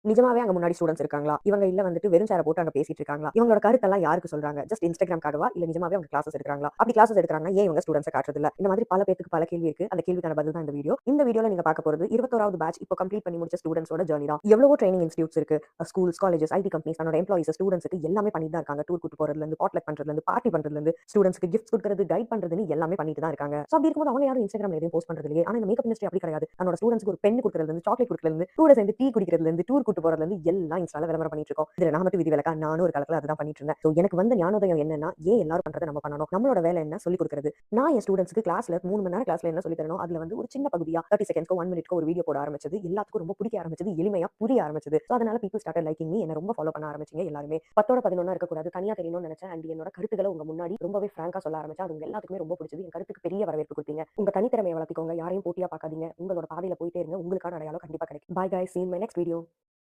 நிஜமாவே அங்க முன்னாடி ஸ்டூடண்ட்ஸ் இருக்காங்களா? இவங்க இல்ல வந்துட்டு வெறும் சேர போட்டு அங்க பேசிட்டு இருக்காங்களா? இவங்களோட கருத்தெல்லாம் யாருக்கு சொல்றாங்க? ஜஸ்ட் இன்ஸ்டாகிராம்காகவா? இல்ல நிஜமாவே அவங்க கிளாஸஸ் எடுக்குறாங்களா? அப்படி கிளாஸஸ் எடுக்குறாங்கன்னா ஏன் இவங்க ஸ்டூடண்ட்ஸ காட்டுறது இல்ல? இந்த மாதிரி பல பேத்துக்கு பல கேள்வி இருக்கு. அந்த கேள்விக்கான பதில் தான் இந்த வீடியோ. இந்த வீடியோல நீங்க பார்க்க போறது 21வது பேட்ச் இப்போ கம்ப்ளீட் பண்ணி முடிச்ச ஸ்டூடண்ட்ஸோட ஜர்னி தான். எவ்வளவோ ட்ரெய்னிங் இன்ஸ்டிடியூட்ஸ் இருக்கு. ஸ்கூல்ஸ், காலேஜஸ், ஐடி கம்பெனிஸ் தன்னோட எம்ப்ளாயீஸ், ஸ்டூடண்ட்ஸ்க்கு எல்லாமே பண்ணிட்டு தான் இருக்காங்க. டூர் கூட்டு போறதுல இருந்து, பாட்லக் பண்றதுல இருந்து, பார்ட்டி பண்றதுல இருந்து, ஸ்டூடண்ட்ஸ்க்கு கிஃப்ட்ஸ் குடுக்குறது, கைட் பண்றதுன்னு எல்லாமே பண்ணிட்டு தான் இருக்காங்க. சோ அப்படி இருக்கும்போது அவங்க யாரும் இன்ஸ்டாகிராம்ல எதையும் போஸ்ட் பண்றது இல்லையே. ஆனா இந்த மேக்கப் இண்டஸ்ட்ரி அப்படி கிடையாது. தன்னோட ஸ்டூடண்ட்ஸ்க்கு ஒரு பென் குடுக்குறதுல இருந்து, சாக்லேட் குடுக்குறதுல இருந்து, கூட சேர்ந்து டீ குடிக்கிறதுல இருந்து, டூர் கூட்டு போறதுல இருந்து எல்லாம் இன்ஸ்டால விளம்பரம் பண்ணிட்டு இருக்கோம். இதுல நான் மட்டும் விதிவிலக்கா? நானும் ஒரு காலத்துல அதுதான் பண்ணிட்டு இருந்தேன். சோ எனக்கு வந்த ஞானோதயம் என்னன்னா, ஏன் எல்லாரும் பண்றத நம்ம பண்ணணும்? நம்மளோட வேலை என்ன? சொல்லிக் குடுக்குறது. நான் என் ஸ்டூடண்ட்ஸ்க்கு கிளாஸ்ல 3 மணி நேரம் கிளாஸ்ல என்ன சொல்லி தரணும், அதுல வந்து ஒரு சின்ன பகுதியா 30 செகண்ட்ஸ்க்கோ 1 மினிட்க்கோ ஒரு வீடியோ போட ஆரம்பிச்சது. எல்லாத்துக்கும் ரொம்ப பிடிக்க ஆரம்பிச்சது. எளிமையா புரிய ஆரம்பிச்சது. சோ அதனால பீப்பிள் ஸ்டார்ட்டட் லைக்கிங் மீ. என்ன ரொம்ப ஃபாலோ பண்ண ஆரம்பிச்சீங்க எல்லாருமே. 10ஓட 11 இருக்கக்கூடாது. தனியா தெரியணும்னு நினைச்சேன். அண்ட் என்னோட கருத்துக்களை உங்க முன்னாடி ரொம்பவே ஃபிராங்கா சொல்ல ஆரம்பிச்சேன். அது உங்க எல்லாத்துக்குமே ரொம்ப பிடிச்சது. என் கருத்துக்கு பெரிய வரவேற்பு கொடுத்தீங்க. உங்க தனித்திறமையை வளர்த்திக்கோங்க. யாரையும் போட்டியா பார்க்காதீங்க. உங்களோட பாதையில போயிட்டே இருங்க. உங்களுக்கான அடையாளம் கண்டிப்பா கிடைக்கும். Bye guys, see you in my next video.